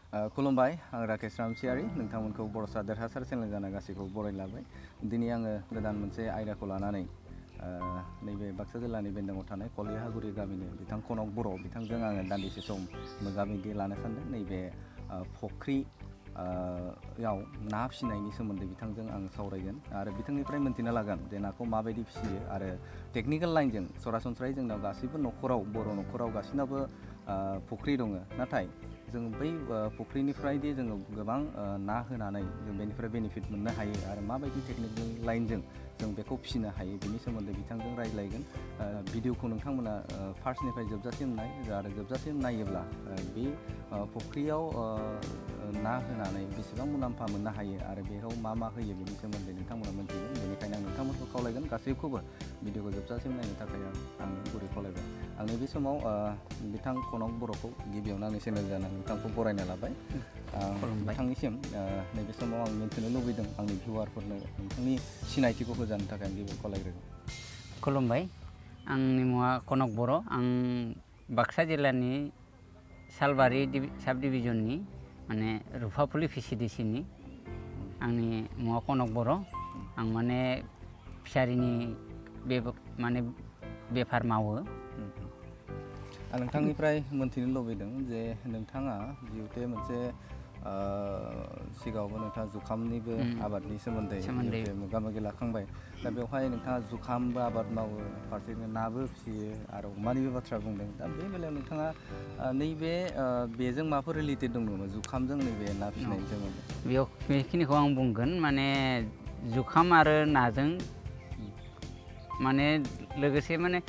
खुलुमबाय आं राकेश रामसियारि नोंथांमोनखौ बर'सा देरहासार चेनेल जाना गासैखौबो बरायना लाबाय। दिनै आङो गोदान मोनसे आयदाखौ लानानै नैबे बाक्सा जिल्लानि बेन्दोङाव थानाय कलियाहागुरि गामिनि बिथां कनक बर' बिथांजों आङो दान्दिसे सम मोगा मोगि लानो सानदों। नैबे फुख्रि याव ना फिसिनायनि सोमोन्दै बिथांजों आं सावरायगोन आरो बिथांनिफ्राय मोन्थिनो लागोन जे नाखौ माबायदि फिसियो आरो टेकनिकेल लाइनजों सरासनस्रायै जोंनाव गासैबो न'खराव बर' न'खराव गासिनाबो फुख्रि दङ, नाथाय जों बै फुख्रिनिफ्राय दि जोङो गोबां ना होनानै जों बेनिफ्राय बेनिफिट मोननो हायो आरो माबायदि टेकनिकेल लाइनजों जों बेखौ फिसिनो हायो बेनि सोमोन्दै बिथांजों रायज्लायगोन। भिडिअखौ नोंथांमोना फार्स्टनिफ्राय जोबजासिम नाय आरो जोबजासिम नायोब्ला बे फुख्रियाव ना होनानै बेसेबां मुलाम्फा मोननो हायो आरो बेयाव मा मा होयो बेनि सोमोन्दै नोंथांमोना मोनथिगोन। बेनिखायनो आं नोंथांमोनखौ खावलायगोन गासैखौबो भिडिअखौ जोबजासिम नायनो थाखाय आं गुरै खावलायबाय। आं नैबे समाव बिथां कनक बर'खौ गिबियावनो आंनि चेनेल जाना नोंथांखौ बरायना लाबाय। बिथांनिसिम नैबे समाव आं मिन्थिनो लुबैदों आंनि भिउवारफोरनो नोंथांनि सिनायथिखौ होजानो थाखाय आं गिबियाव खावलायग्रोगोन। खुलुमबाय, आंनि मुङा कनक बर'। आं बाक्सा जिल्लानि सालबारि साब डिभिजननि माने रुफाफुलि भिसिडिसिनि आंनि मुङा कनक बर'। आं माने फिसारिनि माने बेफार मावो। आं नोंथांनिफ्राय मोन्थिनो लुबैदों जे नोंथाङा जिहेतु मोनसे सिगाङावबो नोंथाङा जुखामनिबो आबादनि सोमोन्दै मोगा मोगि लाखांबाय। दा बेवहाय नोंथाङा जुखामबो आबाद मावो, फारसेनो नाबो फिसियो आरो अमानिबो बाथ्रा बुंदों। दा बे बेलायाव नोंथाङा नैबे बेजों माबाफोर रिलेटेड दं नामा जुखामजों नैबे ना फिसिनायनि सोमोन्दै? बेयाव बेखिनिखौ आं बुंगोन, माने जुखाम आरो नाजों माने लोगोसे माने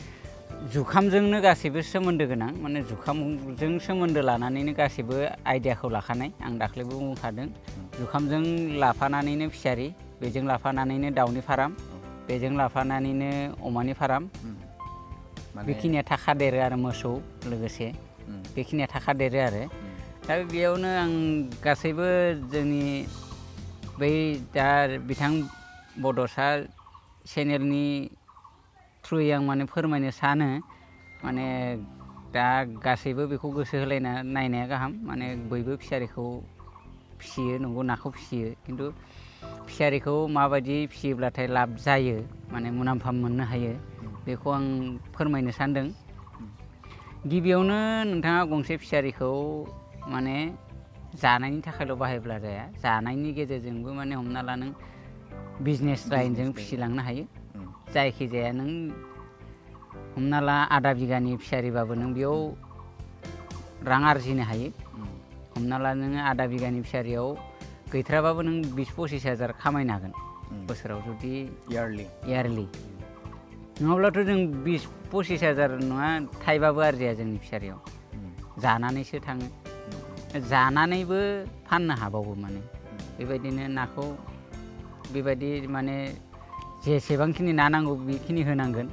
जुखामजोंनो गासैबो सोमोन्दो गोनां, माने जुखामजों सोमोन्दो लानानैनो गासैबो आइडियाखौ लाखानाय। आं दाख्लैबो बुंखादों, जुखामजों लाफानानैनो फिसारि, बेजों लाफानानैनो दाउनि फार्म, बेजों लाफानानैनो अमानि फार्म, बेखिनिया थाखादेरो आरो मोसौ लोगोसे बेखिनिया थाखादेरो आरो। दा बेयावनो आं गासैबो जोंनि बै दा बिथां बड'सा चेनेलनि थ्रुयै आं माने फोरमायनो सानो, माने दा गासैबो बेखौ गोसो होलायना नायनाया गाहाम। माने बयबो फिसारिखौ फिसियो, नंगौ नाखौ फिसियो, खिन्थु फिसारिखौ माबायदि फिसियोब्लाथाय लाब जायो, माने मुलाम्फा मोननो हायो, बेखौ आं फोरमायनो सानदों। गिबियावनो नोंथाङा गंसे फिसारिखौ माने जानायनि थाखायल' बाहायब्ला जाया, जानायनि गेजेरजोंबो माने हमना ला नों बिजनेस लाइनजों फिसिलांनो हायो। जायखिजाया नों हमना ला आधा बिगानि फिसारिबाबो नों बेयाव रां आरजिनो हायो। हमना ला नोङो आधा बिगानि फिसारियाव गैथ्राबाबो नों 20-25 हाजार खामायनो हागोन बोसोराव, जुदि इयारलि नङाब्लाथ' जों 20-25 हाजार नङा थाइबाबो आरजिया जोंनि फिसारियाव। जानानैसो थाङो, जानानैबो फाननो हाबावो। माने बेबायदिनो नाखौ बेबायदि माने जेसेबांखिनि ना नांगौ बेखिनि होनांगोन।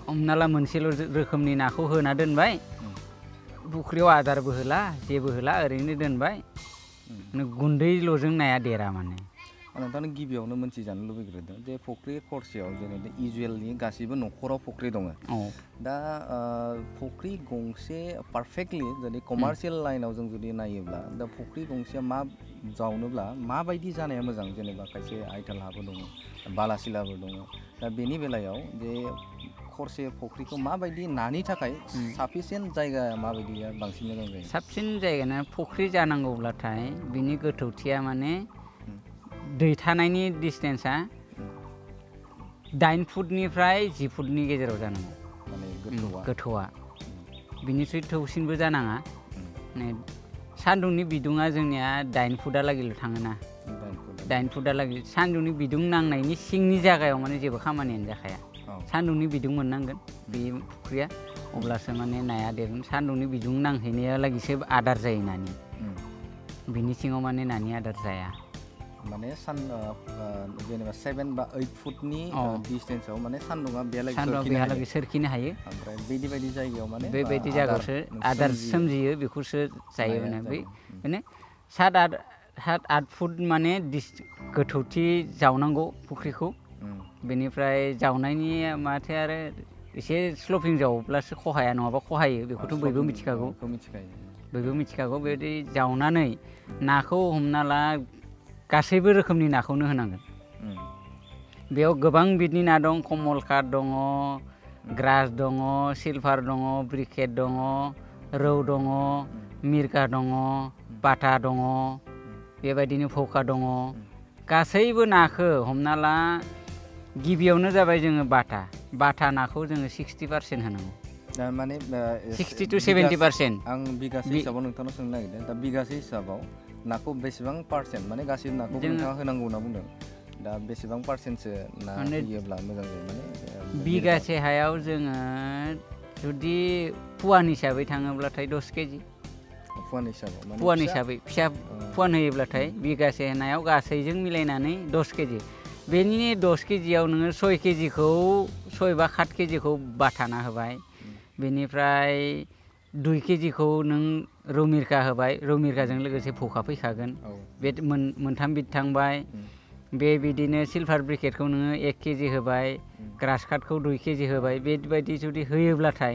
हमना ला मोनसेल' रोखोमनि नाखौ होना दोनबाय, फुख्रियाव आदारबो होला जेबो होला, ओरैनो दोनबाय, गुन्दैल'जों नाया देरा। माने आं नोंथांनो गिबियावनो मोनथिजानो लुबैग्रोदों जे फुख्रि खरसेयाव जेनेबा इउजुवेलि गासैबो न'खराव फुख्रि दङ। दा फुख्रि गंसे पारफेक्टलि जुदि कमार्शियेल लाइनाव जों जुदि नायोब्ला, दा फुख्रि गंसेया मा जावनोब्ला माबायदि जानाया मोजां? जेनेबा खायसे आइथाल हाबो दङ, बालासिलाबो दङ। दा बेनि बेलायाव जे खरसे फुख्रिखौ माबायदि नानि थाखाय साफिसियेन्ट जायगाया माबायदिया बांसिन मोजां जायो? साबसिन जायगाना फुख्रि जानांगौब्लाथाय बिनि गोथौथिया माने दै थानायनि डिसटेन्सा 8 फुटनिफ्राय 10 फुटनि गेजेराव जानांगौ। माने गोथौआ बिनिख्रुइ थौसिनबो जानाङा। माने सान्दुंनि बिदुङा जोंनिया 8 फुटहालागैल' थाङोना, 8 फुटहालागै सान्दुंनि बिदुं नांनायनि सिंनि जायगायाव माने जेबो खामानियानो जाखाया। सान्दुंनि बिदुं मोननांगोन बे फुख्रिया, अब्लासो माने नाया देरगोन। सान्दुंनि बिदुं नांहैनायालागैसो आदार जायो नानि, बिनि सिङाव माने नानि आदार जाया। माने जेनेबा 7 बा 8 फुटनि डिसटेन्सआव माने सान्दुंआ बेहालागै सोरखिनो हायो। ओमफ्राय बेबायदि जायगायाव माने बेबायदि जायगायावसो आदार सोमजियो, बेखौसो जायो। माने 7-8 फुट माने गोथौथि जावनांगौ फुख्रिखौ। बेनिफ्राय जावनायनि माथो आरो एसे स्लपिं जावोब्लासो खहाया, नङाबा खहायो, बेखौथ' बयबो मिथिखागौ। बयबो मिथिखागौ बेबायदि जावनानै नाखौ हमना ला गासैबो रोखोमनि नाखौनो होनांगोन बेयाव गोबां बिदनि ना दं कमलकाट दङ ग्रास दङ सिलभार दङ ब्रिकेट दङ रौ दङ मिरगा दङ बाटा दङ बेबायदिनो फौका दङ गासैबो नाखौ हमना ला गिबियावनो जाबाय जोङो बाटा नाखौ जोङो 60% होनांगौ दा माने 60 to 70% आं बिगासे हिसाबाव नोंथांनाव सोंनो नागिरदों दा बिगासे हिसाबाव नाखौ बेसेबां पार्सेन्ट माने गासिबो नाखौ नोंथाङा होनांगौ होनना बुंदों दा बेसेबां पार्सेन्टसो ना होयोब्ला मोजां जायो माने बिगासे हायाव जोङो जुदि फुवान हिसाबै थाङोब्लाथाय 10 केजि फुवान हिसाबाव माने फुवान हिसाबै फिसा फुवान होयोब्लाथाय बिगासे नायाव गासैजों मिलायनानै 10 केजि बेनि 10 केजियाव नोङो 6 केजिखौ 6 बा 7 केजिखौ बाटाना होबाय बेनिफ्राय 2 केजिखौ नों रौ मिरगा होबाय रौ मिरगाजों लोगोसे फौका फैखागोन बे मोनथाम बिद थांबाय बेबायदिनो सिलभार ब्रिकेटखौ नोङो 1 केजि होबाय ग्रास काटखौ 2 केजि होबाय बेबायदि जुदि होयोब्लाथाय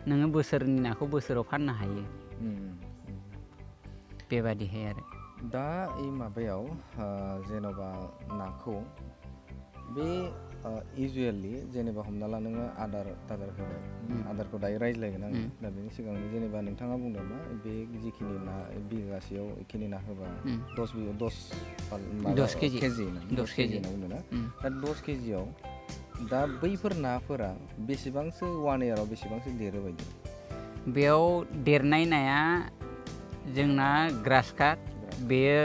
नोङो बोसोरनि नाखौ बोसोराव फाननो हायो बेबादिहाय आरो दा माबायाव जेन'बा नाखौ बे इउजुवेलि जेनेबा हमना ला नोङो आदार होबाय आदारखौ दायो रायज्लायगोन आङो दा बेनि सिगांनो जेनेबा नोंथाङा बुंदों मा बे जिखिनि ना बिगासेयाव बेखिनि ना होबा 10 केजि होनना बुंदों ना दा 10 केजियाव दा बैफोर नाफोरा बेसेबांसो 1 इयाराव बेसेबांसो देरो बायदि बेयाव देरनाय नाया जोंना ग्रास काट बेयो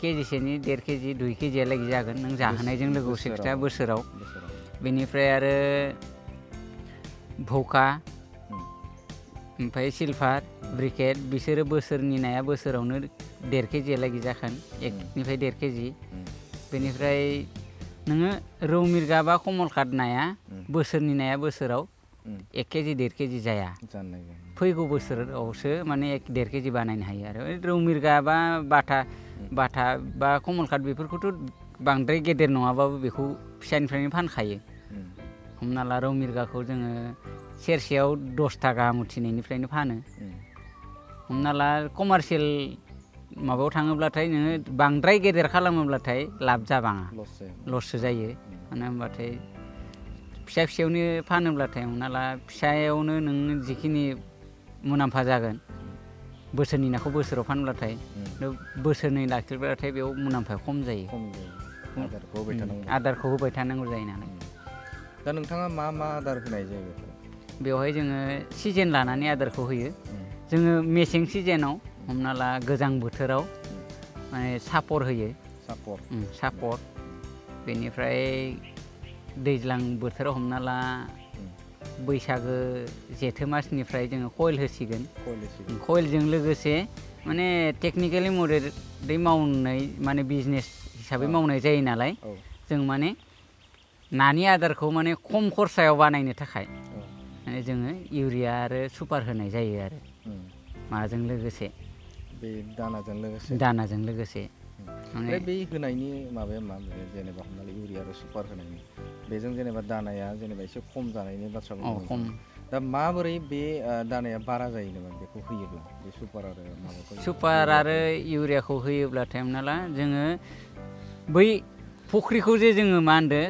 केजिसेनि 1.5 केजि 2 केजियालागै जागोन नों जाहोनायजों लोगोसे खोथा बोसोराव बेनिफ्राय आरो भौका ओमफ्राय सिलभार ब्रिकेट बिसोरो बोसोरनि नाया बोसोरावनो 1.5 केजियालागै जागोन 1 निफ्राय 1.5 केजि बेनिफ्राय नोङो रौ मिरगा बा कमलकाट नाया बोसोरनि नाया बोसोराव 1 केजि 1.5 केजि जाया फैगौ बोसोरावसो माने 1.5 केजि बानायनो हायो आरो रौ मिरगा बा बाटा बा कमलकाट बेफोरखौथ' बांद्राय गेदेर नङाबाबो बेखौ फिसानिफ्रायनो फानखायो हमना ला रौ मिरगाखौ जोङो सेरसेयाव 10 थाखा मुथिनायनिफ्रायनो फानो हमना ला कमार्सियेल माबायाव थाङोब्लाथाय नोङो बांद्राय गेदेर खालामोब्लाथाय लाब जाबाङा लससो जायो मानो होनबाथाय फिसायावनो फानोब्लाथाय हमना ला फिसायावनो नों जिखिनि मुलाम्फा जागोन बोसोरनि नाखौ बोसोराव फानब्लाथाय बोसोरनै लाखिब्लाथाय बेयाव मुलाम्फाया खम जायो आदारखौ होबाय थानांगौ जायो नालाय दा नोंथाङा मा आदार होनाय जायो बेवहाय जोङो सिजन लानानै आदारखौ होयो जोङो मेसें सिजनाव हमना ला गोजां बोथोराव माने सापर होयो सापर बेनिफ्राय दैज्लां बोथोराव हमना ला बैसागो जेथो मासनिफ्राय जोङो कयल होसिगोन कयलजों लोगोसे माने टेकनिकेलि मडेलै मावनाय माने बिजनेस हिसाबै मावनाय जायो नालाय जों माने नानि आदारखौ माने खम खरसायाव बानायनो थाखाय माने जोङो इउरिया आरो सुपार होनाय जायो आरो माजों लोगोसे बे दानाजों लोगोसे ओमफ्राय बे होनायनि माबाया मा जेनेबा हमना ला इउरिया आरो सुपार होनायनि बेजों जेनेबा दानाया जेनेबा एसे खम जानायनि बाथ्रा बुंदों दा माबोरै बे दानाया बारा जायो नामा बेखौ होयोब्ला बे सुपार आरो इउरियाखौ होयोब्लाथाय हमना ला जोङो बै फुख्रिखौ जे जोङो मा होनदों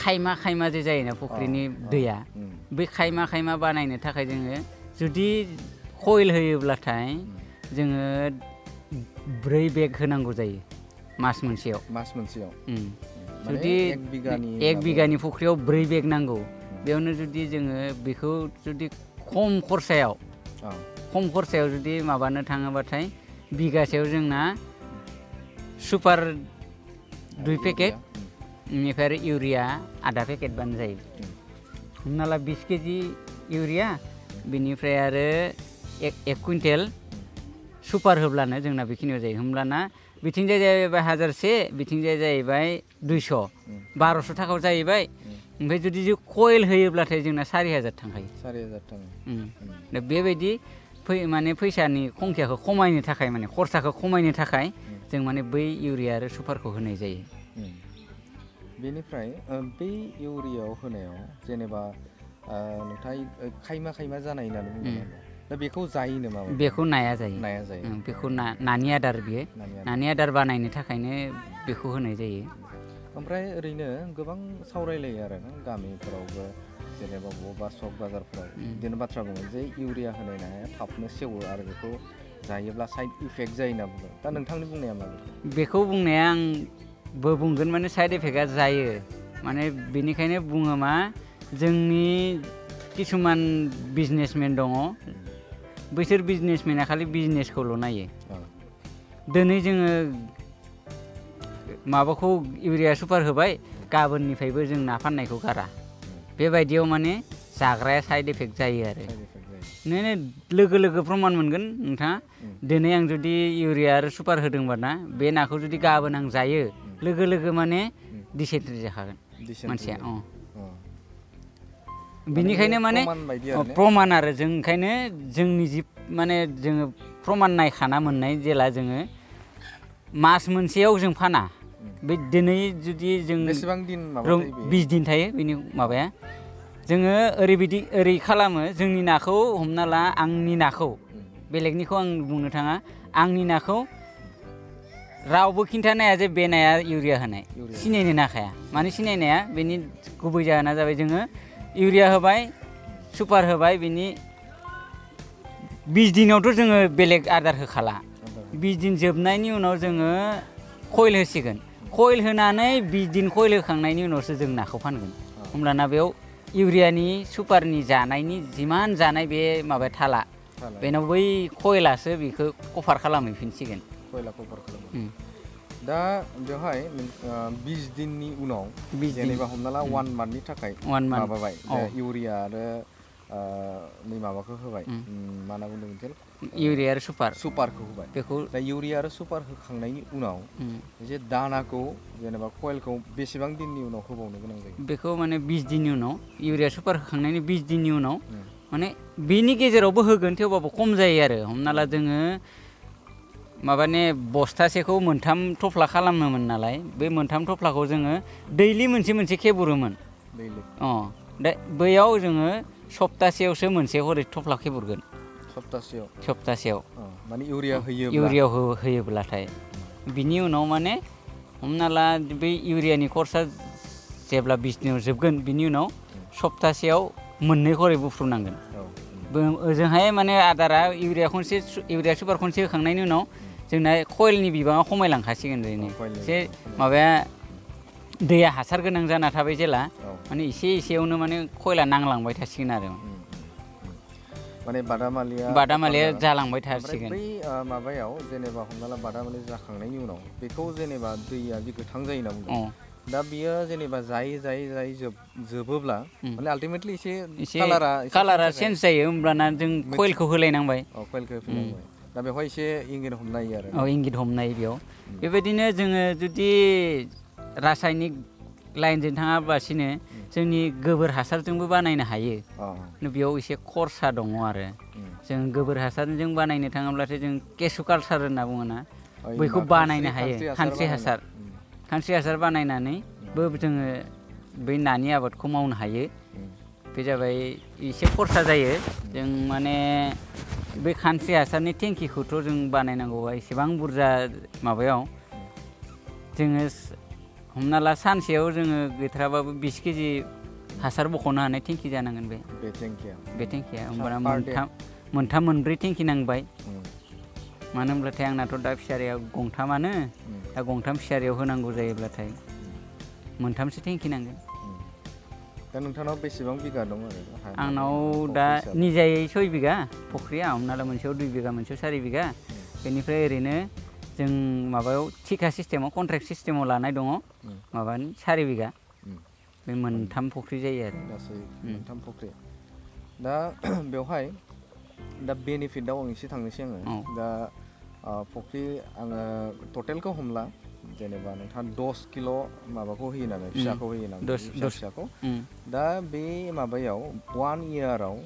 खायमा जे जायोना फुख्रिनि दैया बै खायमा बानायनो थाखाय जोङो जुदि कयल होयोब्लाथाय जोङो 4 बेग होनांगौ जायो मास मोनसेयाव जुदि 1 बिगानि फुख्रियाव 4 बेग नांगौ बेयावनो जुदि जोङो बेखौ जुदि खम खरसायाव जुदि माबानो थाङोबाथाय बिगासेयाव जोंना सुपार 2 पेकेट बेनिफ्राय आरो इउरिया आधा पेकेट बानो जायो हमना ला 20 केजि इउरिया बेनिफ्राय आरो 1 कुइन्टेल सुपार होब्लानो जोंना बेखिनियाव जायो होमब्लाना बिथिंजाय जाहैबाय 1000 बिथिंजाय जाहैबाय 200 1200 थाखायाव जाहैबाय ओमफ्राय जुदि कयल होयोब्लाथाय जोंना 4000 थांखायो 4000 थाङो दा बेबायदि माने फैसानि खंखियाखौ खमायनो थाखाय माने खरसाखौ खमायनो थाखाय जों माने बै इउरिया आरो सुपारखौ होनाय जायो बेनिफ्राय बै इउरियायाव होनायाव जेनेबा नोंथाङा खायमा जानाय होननानै बुंदों दा बेखौ जायो नामा? बेखौ नाया जायो। नाया जायो। बेखौ नानि आदार बियो। नानि आदार बानायनो थाखायनो बेखौ होनाय जायो। ओमफ्राय ओरैनो गोबां सावरायलायो आरो गामिफोरावबो जेनेबा बबेबा सक बाजारफोराव बिदिनो बाथ्रा बुङो जे इउरिया होनाय नाया थाबनो सेवो आरो बेखौ जायोब्ला साइड इफेक्ट जायो होनना बुङो। दा नोंथांनि बुंनाया मा? बेखौ बुंनाया आंबो बुंगोन माने साइड इफेक्टआ जायो। माने बेनिखायनो बुङो मा जोंनि किसुमान बिजनेसमेन दङ बैसोर बिजनेसमेना खालि बिजनेसखौल' नायो। दिनै जोङो माबाखौ इउरिया सुपार होबाय गाबोननिफ्रायबो जों ना फाननायखौ गारा। बेबायदियाव माने जाग्राया साइड इफेक्ट जायो आरो नों लोगो लोगो प्रमान मोनगोन नोंथाङा। दिनै आं जुदि इउरिया आरो सुपार होदोंबा ना बे नाखौ जुदि गाबोन आं जायो लोगो लोगो माने डिसेन्ट्रि जाखागोन मानसिया। बिनिखायनो माने प्रमान आरो जों ओंखायनो जोंनि जि माने जोङो प्रमान नायखाना मोननाय जेला जोङो मास मोनसेयाव जों फाना। बे दिनै जुदि जों 20 दिन थायो बेनि माबाया जोङो ओरै खालामो जोंनि नाखौ हमना ला आंनि नाखौ बेलेगनिखौ आं बुंनो थाङा आंनि नाखौ रावबो खिन्थानो हाया जे बे नाया इउरिया होनाय सिनायनो नाखाया। माने सिनायनाया बेनि गुबै जाहोना जाबाय जोङो इउरिया होबाय सुपार होबाय बिनि 20 दिनावथ' जोङो बेलेग आदार होखाला। 20 दिन जोबनायनि उनाव जोङो कइल होसिगोन। कइल होनानै 20 दिन कइल होखांनायनि उनावसो जों नाखौ फानगोन। होमब्लाना बेयाव इउरियानि सुपारनि जानायनि जिमान जानाय बे माबाया थाला बेनाव बै कइलासो बेखौ कभार खालामहैफिनसिगोन। दा बेवहाय 20 दिननि उनाव जेनेबा हमना ला 1 मान्थनि थाखाय माबाबाय इउरिया आरो नै माबाखौ होबाय मा होनना बुंदों इउरिया आरो सुपारखौ होबाय। बेखौ दा इउरिया आरो सुपार होखांनायनि उनाव जे दानाखौ जेनेबा कइलखौ बेसेबां दिननि उनाव होबावनो गोनां जायो? बेखौ माने 20 दिननि उनाव इउरिया सुपार होखांनायनि 20 दिननि उनाव माने बेनि गेजेरावबो होगोन थेवबाबो खम जायो आरो। हमना ला जोङो माबाने बस्थासेखौ 3 थफ्ला खालामोमोन नालाय बे 3 थफ्लाखौ जोङो दैलि मोनसे खेबुरोमोन। दा बैयाव जोङो सप्तासेयावसो मोनसे हरै थफ्ला खेबुरगोन। सप्तासेयाव माने इउरिया होयोब्लाथाय बिनि उनाव माने हमना ला बै इउरियानि कर्सआ जेब्ला 20 दिनाव जोबगोन बिनि उनाव सप्तासेयाव 2 खरै बुफ्रुनांगोन। ओजोंहाय माने आदारा इउरिया सुपार खनसे होखांनायनि उनाव जोंना कइलनि बिबाङा खमायलांखासिगोन ओरैनो एसे माबाया दैया हासार गोनां जाना थाबाय जेला माने एसेयावनो माने कइला नांलांबाय थासिगोन आरो माने बादामालिया जालांबाय थासिगोन। बै माबायाव जेनेबा हमना ला बादामालि जाखांनायनि उनाव बेखौ जेनेबा दैया जि गोथां जायो होनना बुंदों दा बियो जेनेबा जायै जोबोब्ला माने आल्टिमेटलि एसे कालारा चेन्ज जायो। होमब्लाना जों कइलखौ होलायनांबाय। दा बेवहाय एसे इंगित हमनाय आरो इंगित हमनाय बेयाव बेबायदिनो जोङो जुदि रासायनिक लाइनजों थाङाबासिनो जोंनि गोबोर हासारजोंबो बानायनो हायो। बेयाव एसे खरसा दङ आरो जों गोबोर हासारजों बानायनो थाङोब्लाथाय जों केसु कालसार होनना बुङोना बैखौ बानायनो हायो। खानस्रि हासार बानायनानैबो जोङो बै नानि आबादखौ मावनो हायो। बे जाबाय एसे खरसा जायो। जों माने बे खानस्रि हासारनि टेंकिखौथ' जों बानायनांगौबा एसेबां बुरजा माबायाव जोङो हमना ला सानसेयाव जोङो गैथाराबाबो 20 केजि हासार बख'नो हानाय टेंकि जानांगोन बे टेंकिया। होमबाना 3-4 टेंकि नांबाय। मानो होनब्लाथाय आंनाथ' दा फिसारिया 3 दा 3 फिसारियाव होनांगौ जायोब्लाथाय 3सो टेंकि नांगोन। दा नोंथांनाव बेसेबां बिगा दं आरो? आंनाव दा निजायै 6 बिगा फख्रिया। हमना ला मोनसेयाव 2 बिगा मोनसेयाव 4 बिगा। बेनिफ्राय ओरैनो जों माबायाव थिखा सिस्टेमाव कन्ट्रेक्ट सिस्टेमाव लानाय दङ माबानि 4 बिगा। बे 3 फख्रि जायो आरो गासै 3 फख्रि। दा बेवहाय दा बेनिफिटआव आं एसे थांनोसै आङो। दा फख्रि आङो टटेलखौ हमला जेनेबा नोंथाङा 10 किल' माबाखौ होयो नालाय फिसाखौ होयो नालाय फिसाखौ दा बे माबायाव 1 इयाराव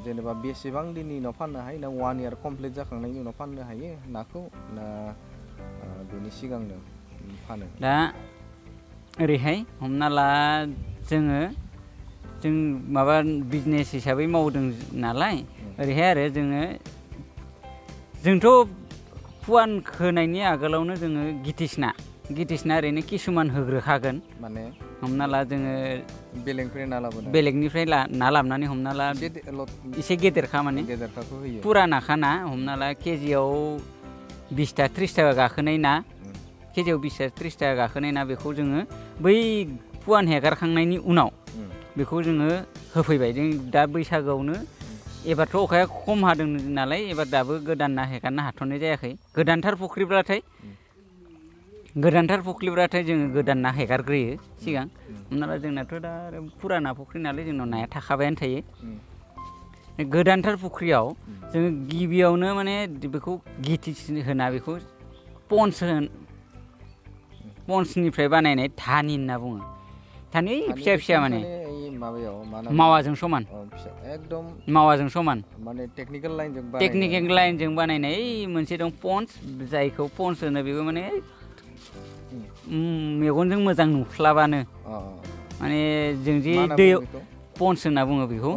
जेनेबा बेसेबां दिननि उनाव फाननो हायो ना 1 इयार कमप्लिट जाखांनायनि उनाव फाननो हायो नाखौ ना बेनि सिगांनो फानो? दा ओरैहाय हमना ला जों माबा बिजनेस हिसाबै मावदों नालाय ओरैहाय आरो जोंथ' फुवान होनायनि आगोलावनो जोङो गितिसना ओरैनो किसुमान होग्रोखागोन माने हमना ला जोङो बेलेगनिफ्राय ना लाबनानै हमना ला एसे गेदेरखा माने गेदेरखाखौ होयो पुरा नाखा ना हमना ला केजियाव 20 30 थाखा गाखोनाय ना केजियाव 20 30 थाखा गाखोनाय ना बेखौ जोङो बै फुवान हेगारखांनायनि उनाव बेखौ जोङो होफैबाय जों दा बैसागोआवनो एबारथ' अखाया खम हादों नालाय एबार दाबो गोदान ना हेगारनो हाथ'नाय जायाखै गोदानथार फुख्रिब्लाथाय जोङो गोदान ना हेगारग्रोयो सिगां हमना ला जोंनाथ' दा फुराना फुख्रि नालाय जोंनाव नाया थाखाबायानो थायो गोदानथार फुख्रियाव जोङो गिबियावनो माने बेखौ गितिस होना बेखौ पन्सनिफ्राय बानायनाय धानि होनना बुङो धानि फिसा फिसा माने मावाजों समान एकदम मावाजों समान माने टेकनिकेल लाइनजों बानायनाय मोनसे दं पन्स जायखौ पन्स होनो बेबो माने मेगनजों मोजां नुस्लाबानो माने जों जे दैयाव पन्स होनना बुङो बेखौ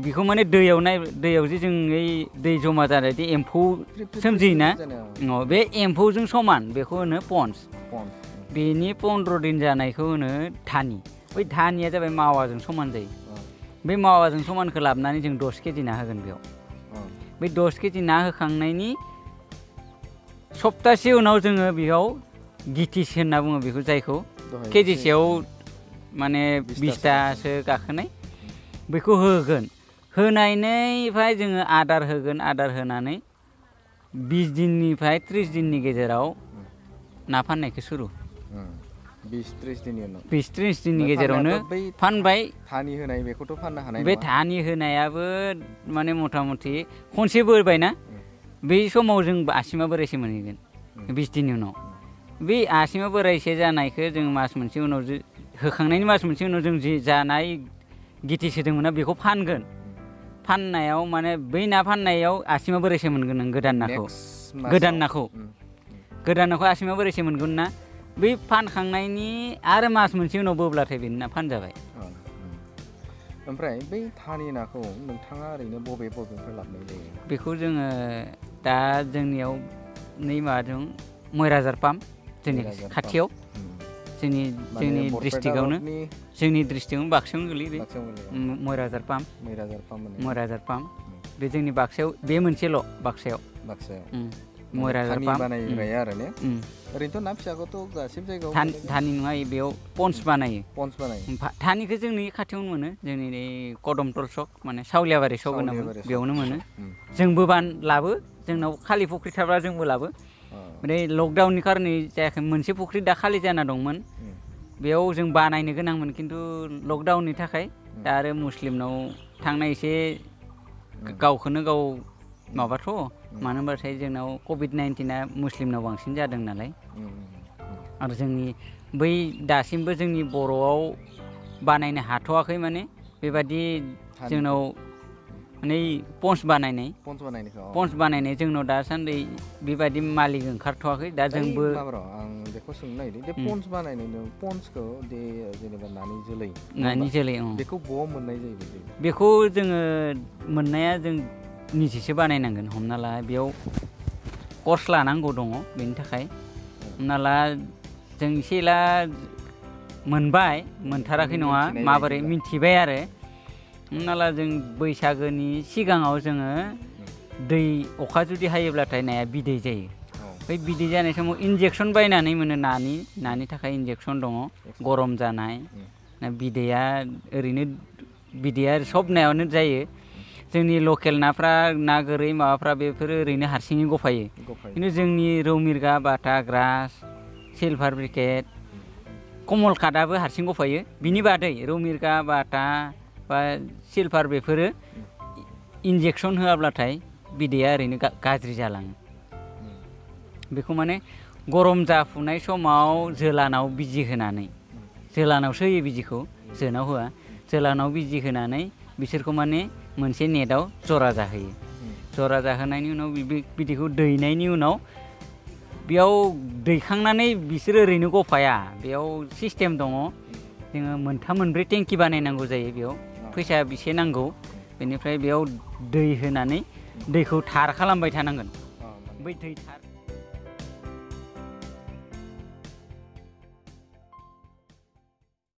बेखौ माने दैयाव जे जों दै जमा जानाय एम्फौ सोमजियोना बे एम्फौजों समान बेखौ होनो पन्स बेनि 15 दिन जानायखौ होनो धानि बै धानिया जाबाय मावाजों समान जायो बे मावाजों समानखौ लाबोनानै जों 10 केजि ना होगोन बेयाव बे 10 केजि ना होखांनायनि सप्तासे उनाव जोङो बेयाव गितिस होनना बुङो बेखौ जायखौ केजिसेयाव माने 20थासो गाखोनाय बेखौ होनायनिफ्राय जोङो आदार होनानै 20 दिननिफ्राय 30 दिननि गेजेराव ना फाननायखौ सुरु 20-30 दिननि गेजेरावनो फानबाय धानि होनाय बेखौथ' फाननो हानाय बे धानि होनायाबो माने मथा मथि खनसे बोबायना बै समाव जों आसिमा बोरायसे मोनहैगोन 20 दिननि उनाव बे आसिमा बोरायसे जानायखौ जों मास मोनसे उनाव होखांनायनि मास मोनसे उनाव जों जि जानाय गितिस होदोंमोन बेखौ फाननायाव माने बै ना फाननायाव आसिमा बोरायसे मोनगोन नों गोदान नाखौ आसिमा बोरायसे मोनगोन ना बै फानखांनायनि आरो मास मोनसे उनाव बोब्लाथाय बेनि ना फानजाबाय ओमफ्राय बै धानि नाखौ नोंथाङा ओरैनो बबेनिफ्राय लाबोनाय जायो बेखौ जोङो दा जोंनियाव नै माबाजों मयराजार पाम्प जोंनि खाथियाव जोंनि डिस्ट्रिक्टआवनो बाक्सायावनो गोलैयो मयराजार पाम्प बे जोंनि बाक्सायाव बे मोनसेल' बाक्सायाव मयराजार पाम्प बानायग्राया आरो ने ओरैनोथ' ना फिसाखौथ' गासिबो जायगायाव धानि नङा बेयाव पन्स बानायो धानिखौ जोंनि खाथियावनो मोनो जोंनि कदमतल सक माने सावलियाबारि सक होनना बुङो बेयावनो मोनो जोंबो लाबो जोंनाव खालि फुख्रि थाब्ला जोंबो लाबो ओमफ्राय लकडाउननि कारनै जायाखै मोनसे फुख्रि दा खालि जाना दंमोन बेयाव जों बानायनो गोनांमोन खिन्थु लकडाउननि थाखाय दा आरो मुस्लिमनाव थांनाय एसे गावखौनो गाव माबाथ' मानो होनबाथाय जोंनाव कभिड-19 मुस्लिमनाव बांसिन जादों नालाय आरो जोंनि बै दासिमबो जोंनि बर'आव बानायनो हाथ'वाखै माने बेबादि जोंनाव माने पन्स बानायनाय जोंनाव दासान्दि बेबादि मालिक ओंखारथ'वाखै दा जोंबो आं बेखौ सोंनो नागिरदों पन्स बानायनायनो पन्सखौ जेनेबा नानि जोलै बेखौ बहा मोननाय जायो बेखौ जोङो मोननाया जों निजेसो बानायनांगोन हमना ला बेयाव कर्स लानांगौ दङ बेनि थाखाय हमना ला जों एसे एला मोनथाराखै नङा माबोरै मिन्थिबाय आरो हमना ला जों बैसागोनि सिगाङाव जोङो अखा जुदि हायोब्लाथाय नाया बिदै जायो बै बिदै जानाय समाव इन्जेक्सन बायनानै मोनो नानि थाखाय इन्जेक्सन दङ गरम जानाय बिदैया सब नायावनो जायो जोंनि लकेल नाफ्रा ना गोरै माबाफ्रा बेफोरो ओरैनो हारसिङै गफायो खिन्थु जोंनि रौ मिरगा बाटा ग्रास सिलभार ब्रिकेट कमल काटआबो हारसिं गफायो बिनि बादै रौ मिरगा बाटा बा सिलभार बेफोरो इन्जेक्सन होआब्लाथाय बिदैया ओरैनो गाज्रि जालाङो बेखौ माने गरम जाफुनाय समाव जोलानाव बिजि होनानै जोलानावसो होयो बिजिखौ जोनाव होआ जोलानाव बिजि होनानै बिसोरखौ माने मोनसे नेटआव जरा जाहोयो जरा जाहोनायनि उनाव बिदैखौ दैनायनि उनाव बेयाव दैखांनानै बिसोर ओरैनो गफाया बेयाव सिस्टेम दङ जोङो 3-4 टेंकि बानायनांगौ जायो बेयाव फैसा बेसे नांगौ बेनिफ्राय बेयाव दै होनानै दैखौ थार खालामबाय थानांगोन माने बै दै थार